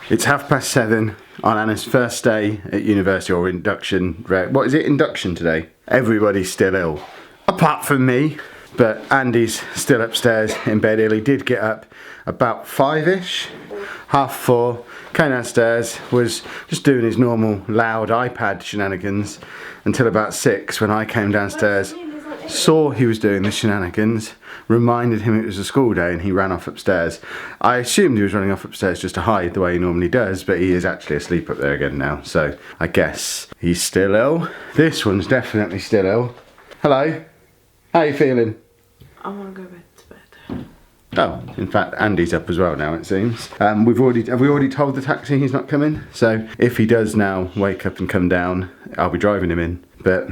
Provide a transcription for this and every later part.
It's 7:30 on Anna's first day at university, or induction. What is it, induction today? Everybody's still ill, apart from me. But Andy's still upstairs in bed ill. He did get up about 5ish, 4:30, came downstairs, was just doing his normal loud iPad shenanigans until about 6 when I came downstairs, saw he was doing the shenanigans, reminded him it was a school day, and he ran off upstairs. I assumed he was running off upstairs just to hide the way he normally does, but he is actually asleep up there again now, so I guess he's still ill. This one's definitely still ill. Hello, how are you feeling? I want to go back to bed. Oh, in fact, Andy's up as well now, it seems. Have we already told the taxi he's not coming? So if he does now wake up and come down, I'll be driving him in. But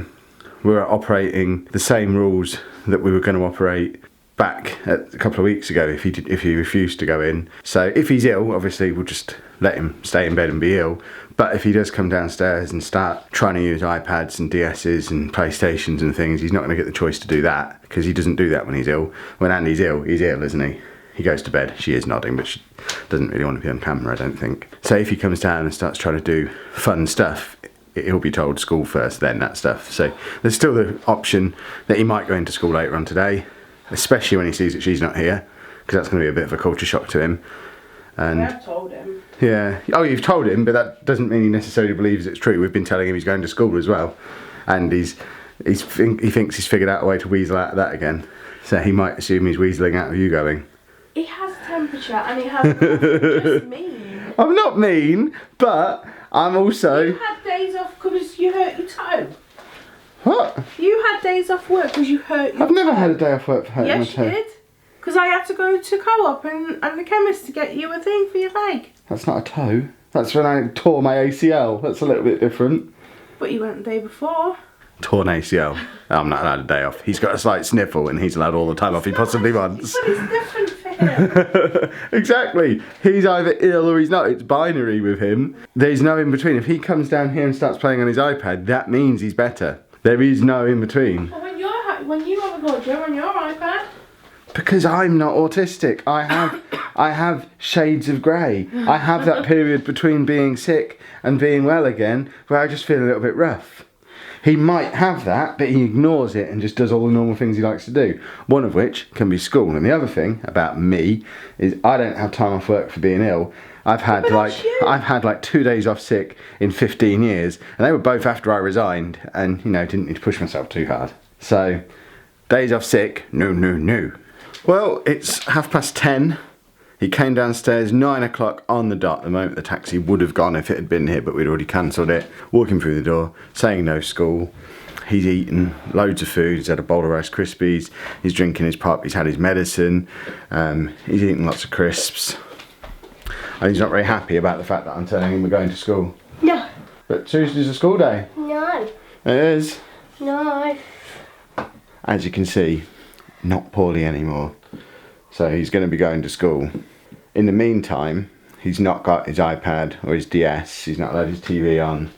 we're operating the same rules that we were going to operate back a couple of weeks ago if he refused to go in. So if he's ill, obviously we'll just let him stay in bed and be ill. But if he does come downstairs and start trying to use iPads and DS's and PlayStations and things, he's not going to get the choice to do that, because he doesn't do that when he's ill. When Andy's ill, he's ill, isn't he? He goes to bed. She is nodding, but she doesn't really want to be on camera, I don't think. So if he comes down and starts trying to do fun stuff, he'll be told school first, then that stuff. So there's still the option that he might go into school later on today, especially when he sees that she's not here, because that's going to be a bit of a culture shock to him. And I've told him. Yeah. Oh, you've told him, but that doesn't mean he necessarily believes it's true. We've been telling him he's going to school as well, and he thinks he's figured out a way to weasel out of that again. So he might assume he's weaseling out of you going. He has temperature and he has just mean. I'm not mean, but I'm also. You had days off because you hurt your toe. What? You had days off work because you hurt your I've never had a day off work for hurting my Yes, toe. you did. Because I had to go to Co-op and the chemist to get you a thing for your leg. That's not a toe. That's when I tore my ACL. That's a little bit different. But you went the day before. Torn ACL. I'm not allowed a day off. He's got a slight sniffle and he's allowed all the time off he possibly wants. But it's different for him. Exactly. He's either ill or he's not. It's binary with him. There's no in between. If he comes down here and starts playing on his iPad, that means he's better. There is no in between. But when you have a good job on your iPad. Because I'm not autistic. I have shades of grey. I have that period between being sick and being well again where I just feel a little bit rough. He might have that, but he ignores it and just does all the normal things he likes to do. One of which can be school. And the other thing about me is I don't have time off work for being ill. I've had like 2 days off sick in 15 years, and they were both after I resigned, and didn't need to push myself too hard. So days off sick, no. Well, it's 10:30. He came downstairs 9 o'clock on the dot. The moment the taxi would have gone if it had been here, but we'd already cancelled it. Walking through the door, saying no school. He's eaten loads of food. He's had a bowl of Rice Krispies. He's drinking his pop. He's had his medicine. He's eaten lots of crisps. And he's not very happy about the fact that I'm telling him we're going to school. No. But Tuesday's a school day. No. It is. No. As you can see, not poorly anymore. So he's going to be going to school. In the meantime, he's not got his iPad or his DS. He's not allowed his TV on.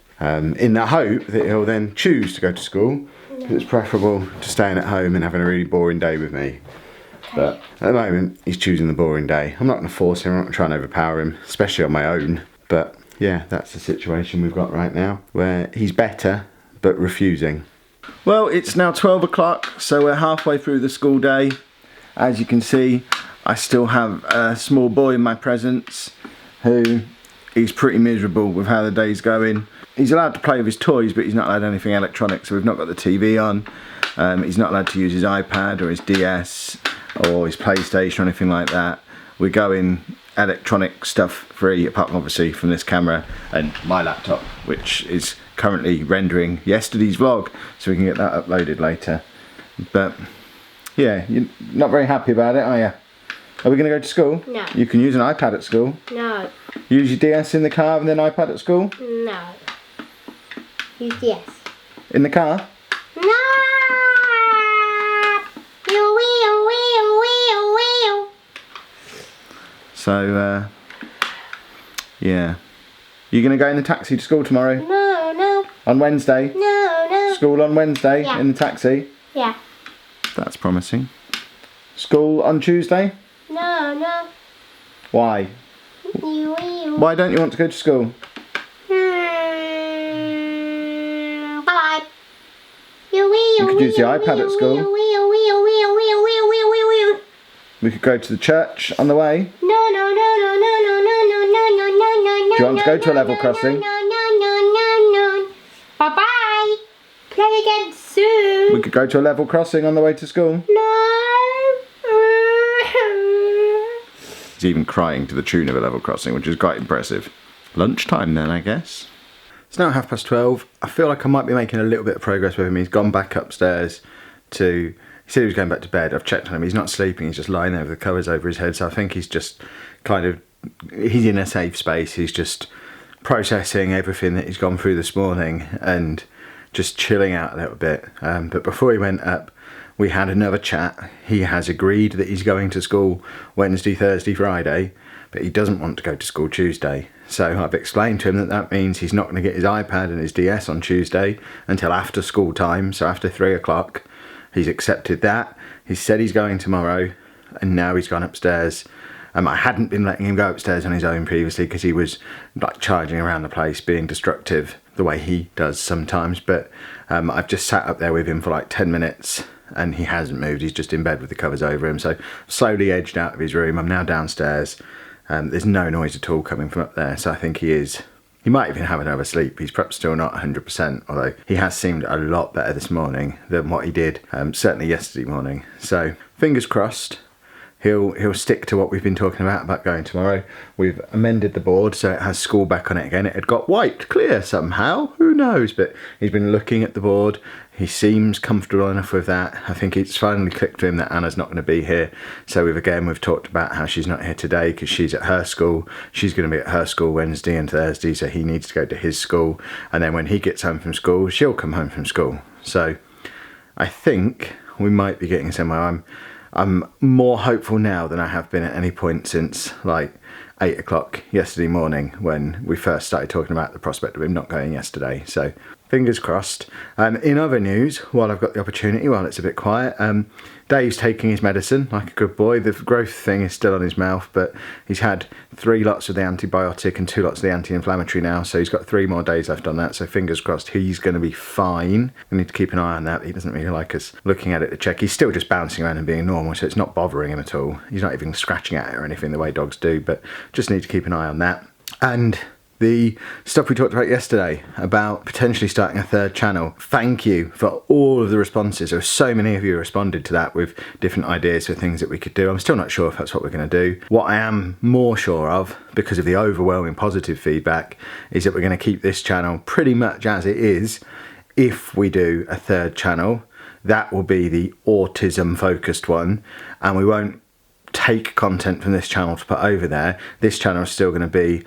In the hope that he'll then choose to go to school. Because it's preferable to staying at home and having a really boring day with me. But at the moment, he's choosing the boring day. I'm not going to force him. I'm not going to try and overpower him, especially on my own. But yeah, that's the situation we've got right now, where he's better, but refusing. Well, it's now 12 o'clock, so we're halfway through the school day. As you can see, I still have a small boy in my presence who is pretty miserable with how the day's going. He's allowed to play with his toys, but he's not allowed anything electronic, so we've not got the TV on. He's not allowed to use his iPad or his DS or his PlayStation or anything like that. We're going electronic stuff free, apart from obviously from this camera and my laptop, which is currently rendering yesterday's vlog, so we can get that uploaded later. But yeah, you're not very happy about it, are you? Are we going to go to school? No. You can use an iPad at school. No. Use your DS in the car and then iPad at school? No. Use yes. In the car? No. Wheel. So, yeah. You going to go in the taxi to school tomorrow? No. On Wednesday? No. School on Wednesday Yeah. in the taxi? Yeah. That's promising. School on Tuesday? No. Why? Why don't you want to go to school? Bye. You could use the iPad at school. We could go to the church on the way. No. Do you want to go to a level crossing? No. Bye bye. Play again soon. We could go to a level crossing on the way to school. No. He's even crying to the tune of a level crossing, which is quite impressive. Lunchtime then, I guess. It's now 12:30. I feel like I might be making a little bit of progress with him. He's gone back upstairs to... He said he was going back to bed. I've checked on him. He's not sleeping. He's just lying there with the covers over his head. So I think he's just kind of... He's in a safe space. He's just processing everything that he's gone through this morning and just chilling out a little bit. But before he went up, we had another chat. He has agreed that he's going to school Wednesday, Thursday, Friday, but he doesn't want to go to school Tuesday. So I've explained to him that that means he's not going to get his iPad and his DS on Tuesday until after school time, so after 3 o'clock. He's accepted that. He said he's going tomorrow, and now he's gone upstairs. I hadn't been letting him go upstairs on his own previously because he was like charging around the place, being destructive the way he does sometimes. But I've just sat up there with him for like 10 minutes and he hasn't moved. He's just in bed with the covers over him. So slowly edged out of his room. I'm now downstairs. There's no noise at all coming from up there. So I think he is. He might even have another sleep. He's perhaps still not 100%, although he has seemed a lot better this morning than what he did certainly yesterday morning. So fingers crossed. He'll stick to what we've been talking about going tomorrow. We've amended the board so it has school back on it again. It had got wiped clear somehow, who knows, but he's been looking at the board. He seems comfortable enough with that. I think it's finally clicked to him that Anna's not going to be here. So we've talked about how she's not here today because she's at her school. She's going to be at her school Wednesday and Thursday, so he needs to go to his school. And then when he gets home from school, she'll come home from school. So I think we might be getting somewhere. I'm more hopeful now than I have been at any point since like 8 o'clock yesterday morning when we first started talking about the prospect of him not going yesterday. So fingers crossed. In other news, while I've got the opportunity, while it's a bit quiet, Dave's taking his medicine like a good boy. The growth thing is still on his mouth, but he's had 3 lots of the antibiotic and 2 lots of the anti-inflammatory now, so he's got 3 more days left on that, so fingers crossed he's going to be fine. We need to keep an eye on that. He doesn't really like us looking at it to check. He's still just bouncing around and being normal, so it's not bothering him at all. He's not even scratching at it or anything the way dogs do, but just need to keep an eye on that. And the stuff we talked about yesterday about potentially starting a 3rd channel. Thank you for all of the responses. There were so many of you who responded to that with different ideas for things that we could do. I'm still not sure if that's what we're going to do. What I am more sure of, because of the overwhelming positive feedback, is that we're going to keep this channel pretty much as it is. If we do a 3rd channel, that will be the autism focused one, and we won't take content from this channel to put over there. This channel is still going to be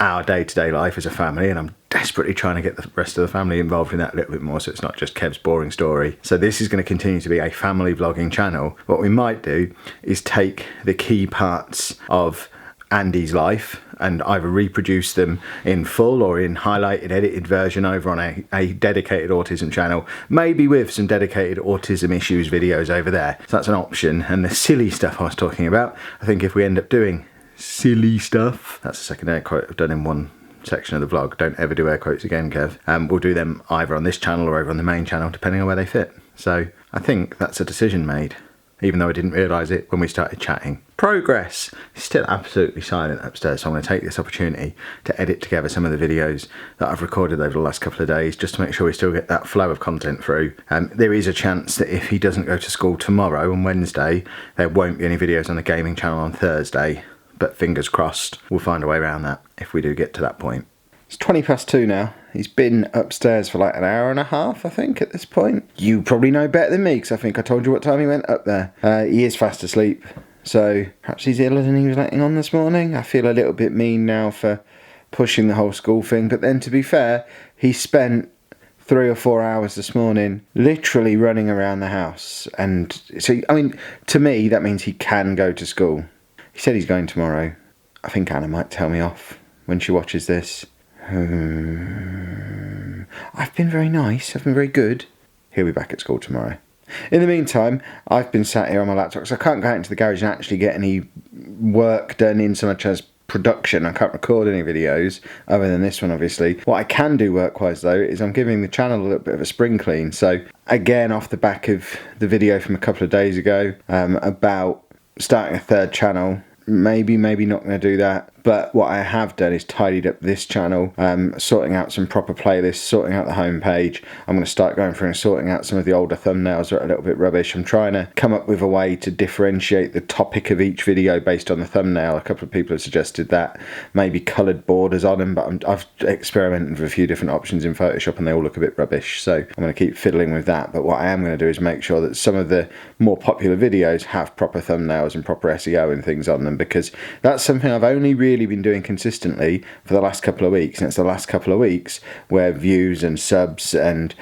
our day-to-day life as a family, and I'm desperately trying to get the rest of the family involved in that a little bit more, so it's not just Kev's boring story. So this is going to continue to be a family vlogging channel. What we might do is take the key parts of Andy's life and either reproduce them in full or in highlighted, edited version over on a dedicated autism channel, maybe with some dedicated autism issues videos over there. So that's an option. And the silly stuff I was talking about, I think if we end up doing silly stuff, that's the second air quote I've done in one section of the vlog. Don't ever do air quotes again, Kev. We'll do them either on this channel or over on the main channel, depending on where they fit. So I think that's a decision made, even though I didn't realise it when we started chatting. Progress. It's still absolutely silent upstairs, so I'm going to take this opportunity to edit together some of the videos that I've recorded over the last couple of days, just to make sure we still get that flow of content through. There is a chance that if he doesn't go to school tomorrow on Wednesday, there won't be any videos on the gaming channel on Thursday. But fingers crossed, we'll find a way around that if we do get to that point. It's 2:20 now. He's been upstairs for like an hour and a half, I think, at this point. You probably know better than me, because I think I told you what time he went up there. He is fast asleep, so perhaps he's iller than he was letting on this morning. I feel a little bit mean now for pushing the whole school thing, but then to be fair, he spent 3 or 4 hours this morning literally running around the house. And so, I mean, to me, that means he can go to school. He said he's going tomorrow. I think Anna might tell me off when she watches this. I've been very nice. I've been very good. He'll be back at school tomorrow. In the meantime, I've been sat here on my laptop because I can't go out into the garage and actually get any work done in so much as production. I can't record any videos other than this one, obviously. What I can do work-wise though is I'm giving the channel a little bit of a spring clean. So again, off the back of the video from a couple of days ago about starting a third channel, maybe not going to do that, but what I have done is tidied up this channel, sorting out some proper playlists, sorting out the homepage. I'm going to start going through and sorting out some of the older thumbnails that are a little bit rubbish. I'm trying to come up with a way to differentiate the topic of each video based on the thumbnail. A couple of people have suggested that, maybe coloured borders on them, but I've experimented with a few different options in Photoshop and they all look a bit rubbish, so I'm going to keep fiddling with that. But what I am going to do is make sure that some of the more popular videos have proper thumbnails and proper SEO and things on them, because that's something I've only really been doing consistently for the last couple of weeks, and it's the last couple of weeks where views and subs and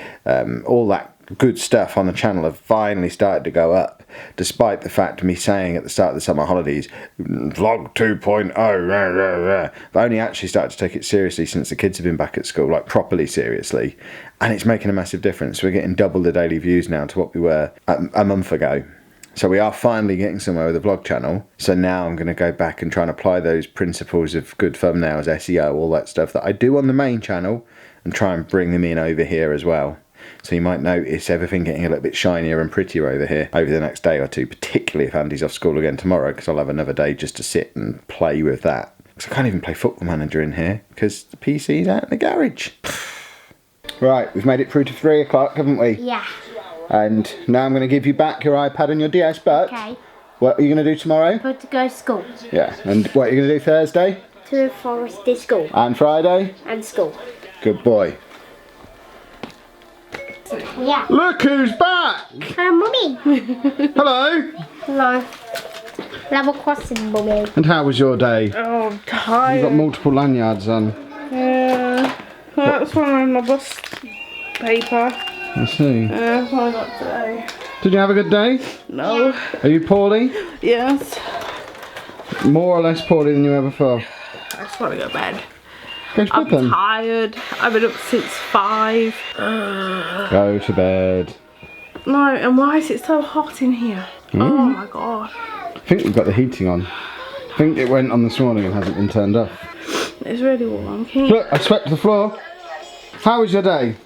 all that good stuff on the channel have finally started to go up, despite the fact of me saying at the start of the summer holidays, vlog 2.0, I've only actually started to take it seriously since the kids have been back at school, like properly seriously, and it's making a massive difference. We're getting double the daily views now to what we were a month ago. So we are finally getting somewhere with the vlog channel. So now I'm going to go back and try and apply those principles of good thumbnails, SEO, all that stuff that I do on the main channel, and try and bring them in over here as well. So you might notice everything getting a little bit shinier and prettier over here over the next day or two, particularly if Andy's off school again tomorrow, because I'll have another day just to sit and play with that. Because I can't even play Football Manager in here because the PC's out in the garage. Right, we've made it through to 3 o'clock, haven't we? Yeah. And now I'm going to give you back your iPad and your DS, but Okay. what are you going to do tomorrow? But to go to school. Yeah, and what are you going to do Thursday? To the forest to school. And Friday? And school. Good boy. Yeah. Look who's back! Mummy. Hello! Hello. Level crossing, Mummy. And how was your day? Oh, I'm tired. You've got multiple lanyards on. Yeah. Well, that's one of my bus paper. I see. That's what I got today. Did you have a good day? No. Are you poorly? Yes. More or less poorly than you ever thought? I just want to go to bed. Go to bed I'm then. tired. I've been up since 5. Go to bed. No, and why is it so hot in here? Oh my god. I think we've got the heating on. I think it went on this morning and hasn't been turned off. It's really warm. Can you... Look, I swept the floor. How was your day?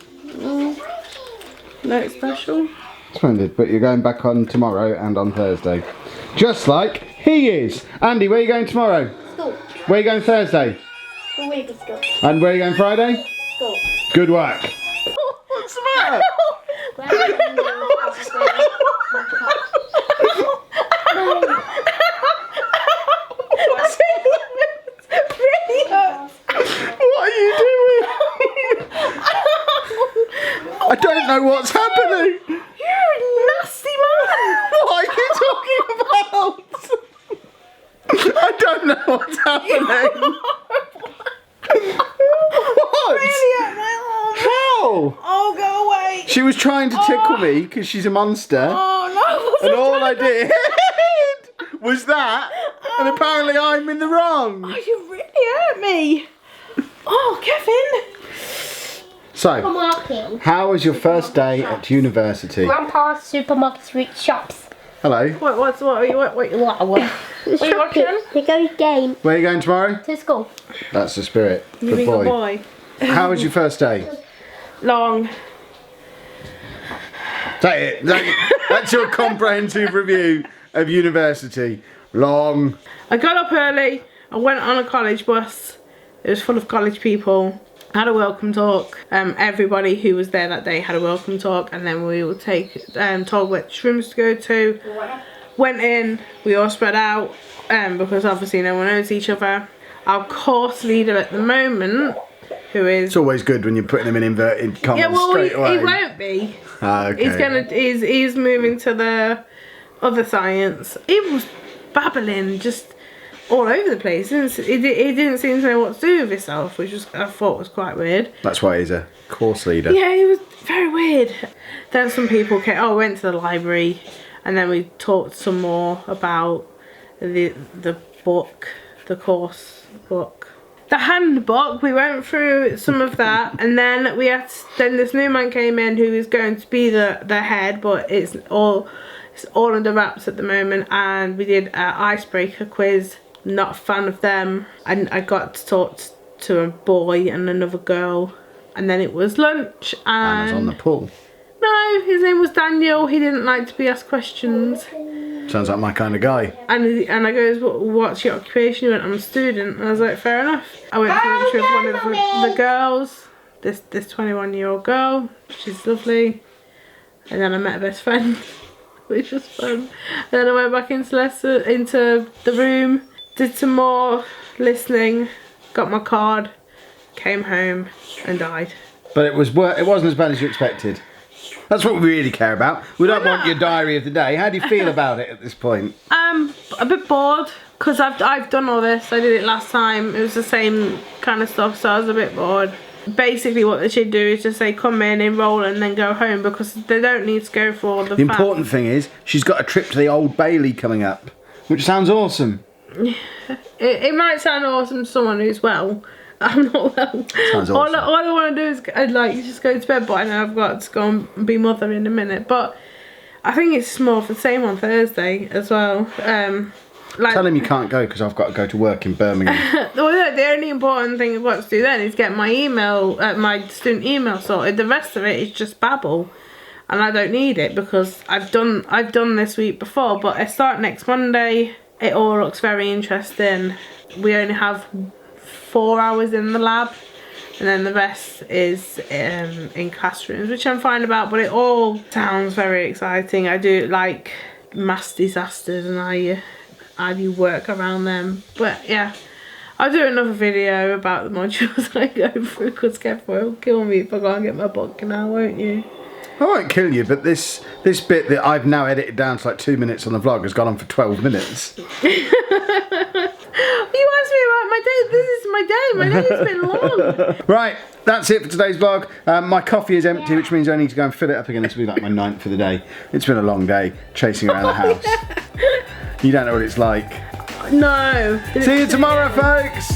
No special. Splendid, but you're going back on tomorrow and on Thursday. Just like he is. Andy, where are you going tomorrow? School. Where are you going Thursday? Away to school. And where are you going Friday? School. Good work. What's the matter? What are you doing? I don't know what's happening. You're a nasty man. What are you talking about? I don't know what's happening. What? Really at my arm. How? Oh, go away. She was trying to tickle me because she's a monster. Oh, no. And all I did was that. And apparently I'm in the wrong. Oh, you really hurt me. Oh, Kevin. So, Supermarket. how was your first day at university? Grandpa's supermarket street shops. Hello. What are you watching? They go game Where are you going tomorrow? to school. That's the spirit. You Good being a boy. boy. How was your first day? Long. That's it. That's your comprehensive review of university. Long. I got up early. I went on a college bus. It was full of college people. Had a welcome talk. Everybody who was there that day had a welcome talk, and then we would told which rooms to go to. Went in. We all spread out because obviously no one knows each other. Our course leader at the moment, who is It's always good when you're putting them in inverted commas straight away. he won't be. Ah, okay. He's moving to the other science. He was babbling just all over the place. He didn't seem to know what to do with himself, which I thought was quite weird. That's why he's a course leader. Yeah, he was very weird. Then some people came. Oh, we went to the library, and then we talked some more about the book, the course book. The handbook, we went through some of that, and then then this new man came in who is going to be the head, but it's all under wraps at the moment, and we did an icebreaker quiz not a fan of them. And I got to talk to a boy and another girl, and then it was lunch. And Anna's on the pool. No, his name was Daniel. He didn't like to be asked questions. Sounds like my kind of guy. And I goes, what's your occupation? He went, I'm a student. And I was like, fair enough. I went to lunch with one of the girls. This 21-year-old girl. She's lovely. And then I met a best friend, which was fun. Then I went back into the room, did some more listening, got my card, came home and died. But it wasn't as bad as you expected. That's what we really care about. We don't want your diary of the day. How do you feel about it at this point? A bit bored, because I've done all this. I did it last time. It was the same kind of stuff, so I was a bit bored. Basically what they should do is just say come in, enroll and then go home, because they don't need to go for all the important thing is she's got a trip to the Old Bailey coming up, which sounds awesome. It might sound awesome to someone who's well. I'm not well. Sounds awesome. All I want to do is just go to bed, but I know I've got to go and be mother in a minute. But I think it's more of the same on Thursday as well. Tell him you can't go because I've got to go to work in Birmingham. Well, the only important thing I've got to do then is get my email, my student email sorted. The rest of it is just babble, and I don't need it because I've done this week before. But I start next Monday. It all looks very interesting. We only have 4 hours in the lab, and then the rest is in classrooms, which I'm fine about, but it all sounds very exciting. I do like mass disasters, and I do work around them. But yeah, I'll do another video about the modules I go through, because Kev will kill me if I can't get my book now, won't you? I won't kill you, but this bit that I've now edited down to like 2 minutes on the vlog has gone on for 12 minutes. You asked me about my day. This is my day. My day has been long. Right, that's it for today's vlog. My coffee is empty, which means I need to go and fill it up again. This will be like my 9th for the day. It's been a long day chasing around the house. You don't know what it's like. No. See you tomorrow, folks.